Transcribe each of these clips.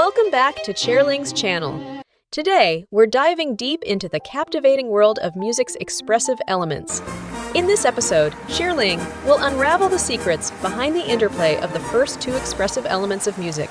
Welcome back to Chairling's channel. Today, we're diving deep into the captivating world of music's expressive elements. In this episode, Chairling will unravel the secrets behind the interplay of the first two expressive elements of music.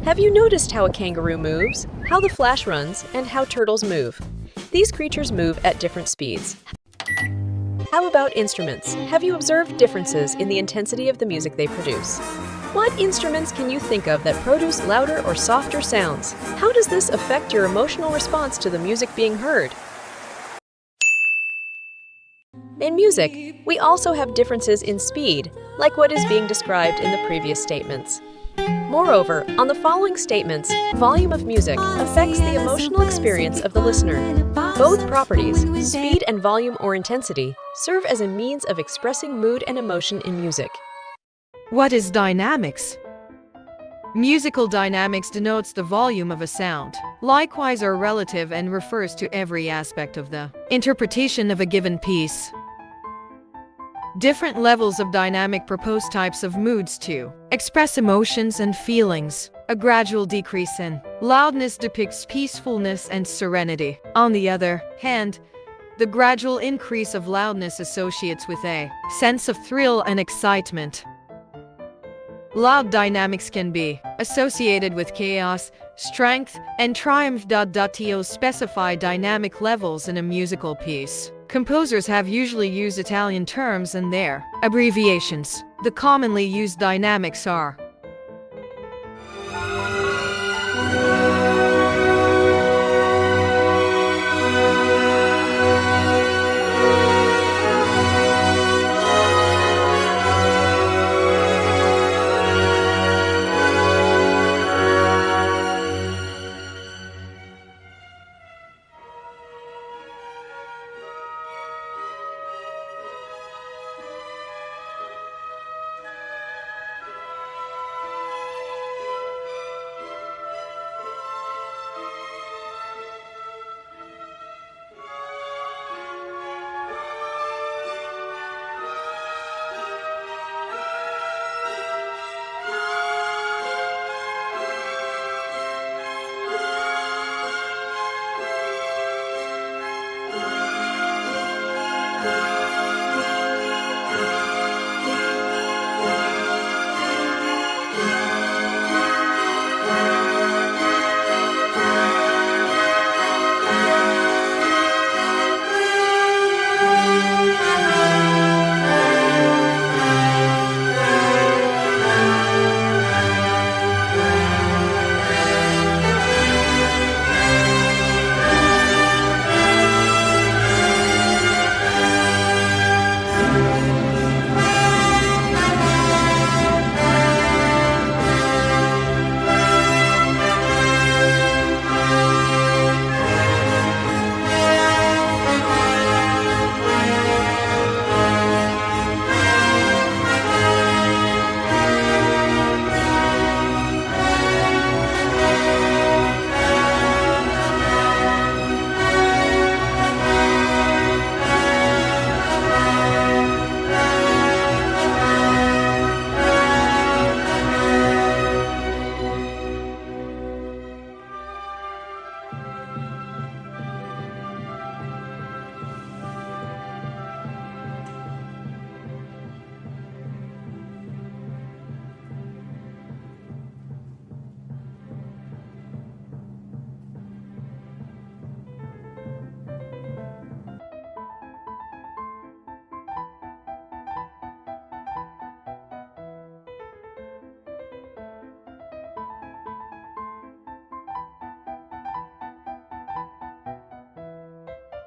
Have you noticed how a kangaroo moves, how the flash runs, and how turtles move? These creatures move at different speeds. How about instruments? Have you observed differences in the intensity of the music they produce? What instruments can you think of that produce louder or softer sounds? How does this affect your emotional response to the music being heard? In music, we also have differences in speed, like what is being described in the previous statements. Moreover, on the following statements, volume of music affects the emotional experience of the listener. Both properties, speed and volume or intensity, serve as a means of expressing mood and emotion in music. What is dynamics? Musical dynamics denotes the volume of a sound. Likewise are relative and refers to every aspect of the interpretation of a given piece. Different levels of dynamic propose types of moods to express emotions and feelings. A gradual decrease in loudness depicts peacefulness and serenity. On the other hand, the gradual increase of loudness associates with a sense of thrill and excitement. Loud dynamics can be associated with chaos, strength, and triumph. To specify dynamic levels in a musical piece, composers have usually used Italian terms and their abbreviations. The commonly used dynamics are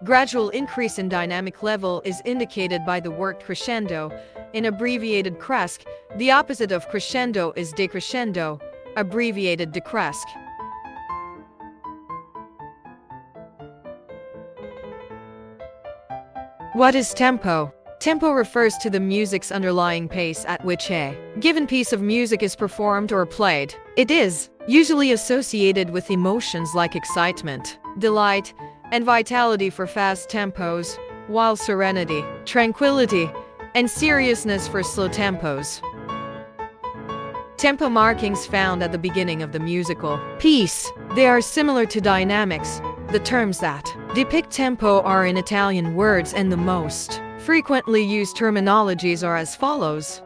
gradual increase in dynamic level is indicated by the word crescendo. In abbreviated cresc, the opposite of crescendo is decrescendo, abbreviated decresc. What is tempo? Tempo refers to the music's underlying pace at which a given piece of music is performed or played. It is usually associated with emotions like excitement, delight, and vitality for fast tempos, while serenity, tranquility, and seriousness for slow tempos. Tempo markings found at the beginning of the musical piece. They are similar to dynamics. The terms that depict tempo are in Italian words, and the most frequently used terminologies are as follows.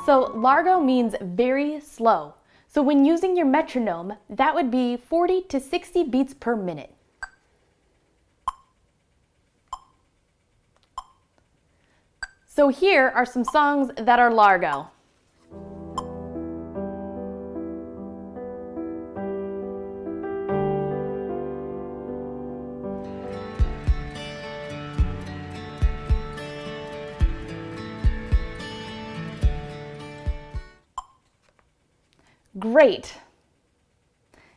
So largo means very slow. So when using your metronome, that would be 40 to 60 beats per minute. So here are some songs that are largo. Great!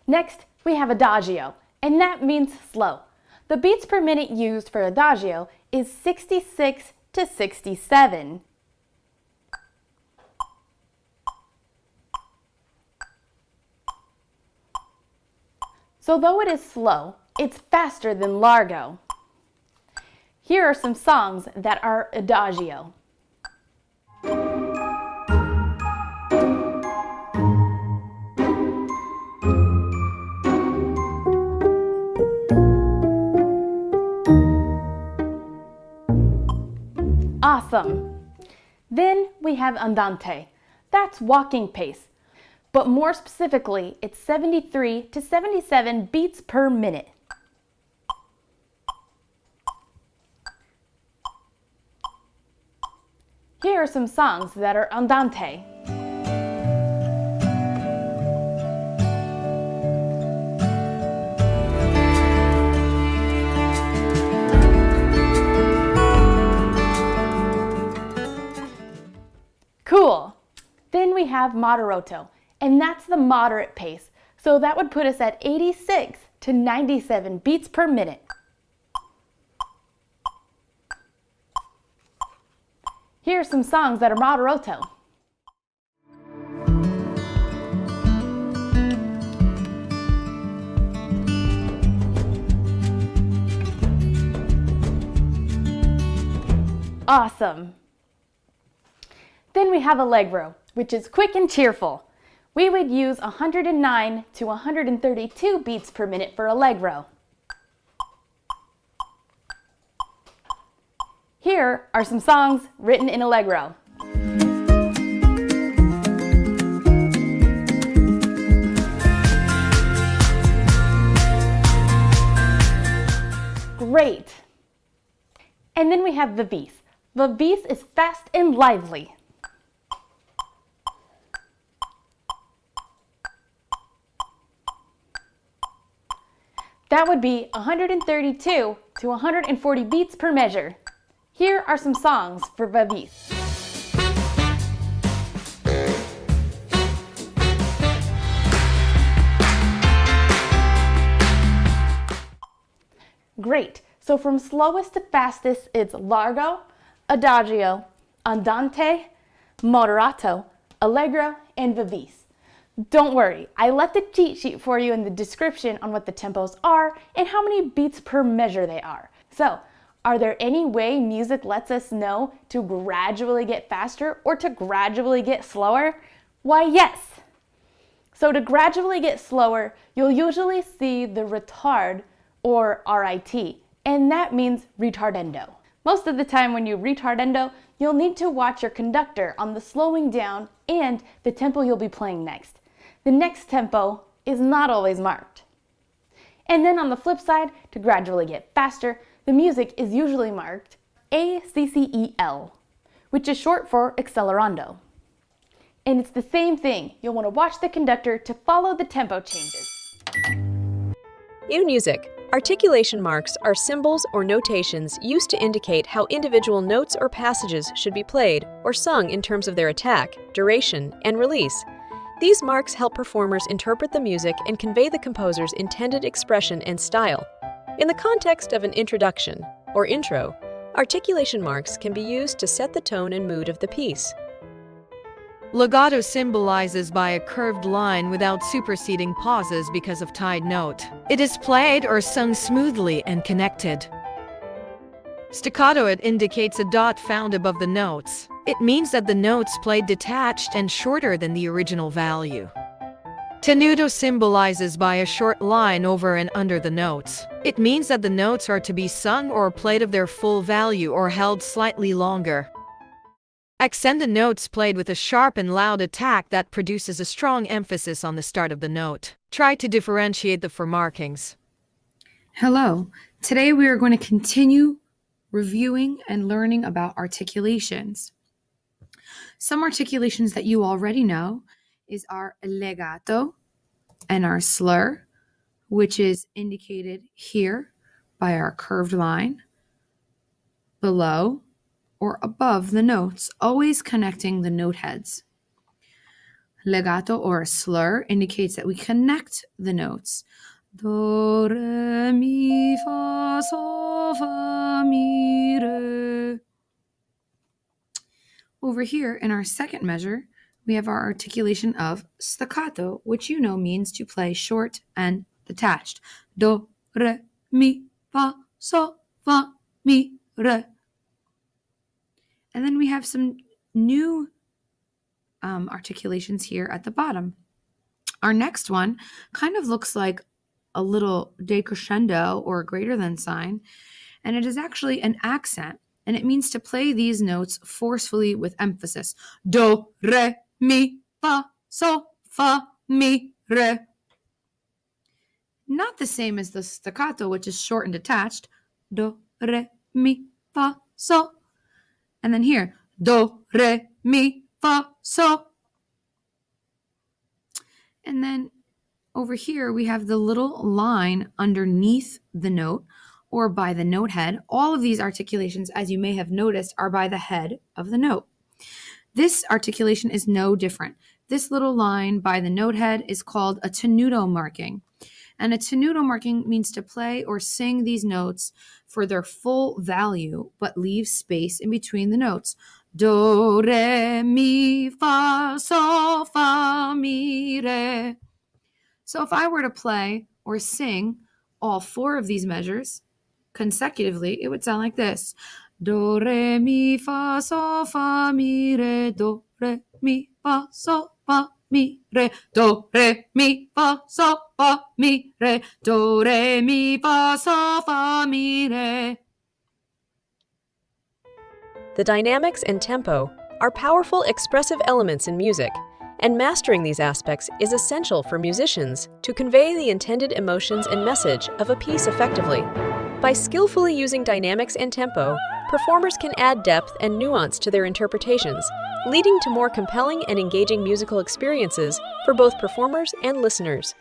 Next, we have adagio, and that means slow. The beats per minute used for adagio is 66 to 67. So though it is slow, it's faster than largo. Here are some songs that are adagio. Awesome! Then we have andante. That's walking pace. But more specifically, it's 73 to 77 beats per minute. Here are some songs that are andante. Cool! Then we have moderato, and that's the moderate pace. So that would put us at 86 to 97 beats per minute. Here are some songs that are moderato. Awesome! Then we have allegro, which is quick and cheerful. We would use 109 to 132 beats per minute for allegro. Here are some songs written in allegro. Great! And then we have vivace. Vivace is fast and lively. That would be 132 to 140 beats per measure. Here are some songs for vivace. Great! So from slowest to fastest, it's largo, adagio, andante, moderato, allegro, and vivace. Don't worry, I left a cheat sheet for you in the description on what the tempos are and how many beats per measure they are. So, are there any way music lets us know to gradually get faster or to gradually get slower? Why, yes! So to gradually get slower, you'll usually see the retard or RIT, and that means retardendo. Most of the time when you retardendo, you'll need to watch your conductor on the slowing down and the tempo you'll be playing next. The next tempo is not always marked. And then on the flip side, to gradually get faster, the music is usually marked ACCEL, which is short for accelerando. And it's the same thing. You'll want to watch the conductor to follow the tempo changes. In music, articulation marks are symbols or notations used to indicate how individual notes or passages should be played or sung in terms of their attack, duration, and release. These marks help performers interpret the music and convey the composer's intended expression and style. In the context of an introduction, or intro, articulation marks can be used to set the tone and mood of the piece. Legato symbolizes by a curved line without superseding pauses because of tied note. It is played or sung smoothly and connected. Staccato, it indicates a dot found above the notes. It means that the notes played detached and shorter than the original value. Tenuto symbolizes by a short line over and under the notes. It means that the notes are to be sung or played of their full value or held slightly longer. Accendo notes played with a sharp and loud attack that produces a strong emphasis on the start of the note. Try to differentiate the four markings. Hello. Today we are going to continue reviewing and learning about articulations. Some articulations that you already know is our legato and our slur, which is indicated here by our curved line, below or above the notes, always connecting the note heads. Legato or a slur indicates that we connect the notes. Do, re, mi, fa, sol, fa, mi, re. Over here in our second measure, we have our articulation of staccato, which you know means to play short and detached. Do, re, mi, fa, sol, fa, mi, re. And then we have some new articulations here at the bottom. Our next one kind of looks like a little decrescendo or a greater than sign, and it is actually an accent, and it means to play these notes forcefully with emphasis. Do, re, mi, fa, sol, fa, mi, re. Not the same as the staccato, which is short and detached. Do, re, mi, fa, sol. And then here, do, re, mi, fa, sol. And then over here, we have the little line underneath the note or by the note head. All of these articulations, as you may have noticed, are by the head of the note. This articulation is no different. This little line by the note head is called a tenuto marking. And a tenuto marking means to play or sing these notes for their full value, but leave space in between the notes. Do, re, mi, fa, sol, fa, mi, re. So if I were to play or sing all four of these measures consecutively, it would sound like this. Do, re, mi, fa, sol, fa, mi, re. Do, re, mi, fa, sol, fa, mi, re. Do, re, mi, fa, sol, fa, mi, re. Do, re, mi, fa, sol, fa, mi, re. The dynamics and tempo are powerful expressive elements in music, and mastering these aspects is essential for musicians to convey the intended emotions and message of a piece effectively. By skillfully using dynamics and tempo, performers can add depth and nuance to their interpretations, leading to more compelling and engaging musical experiences for both performers and listeners.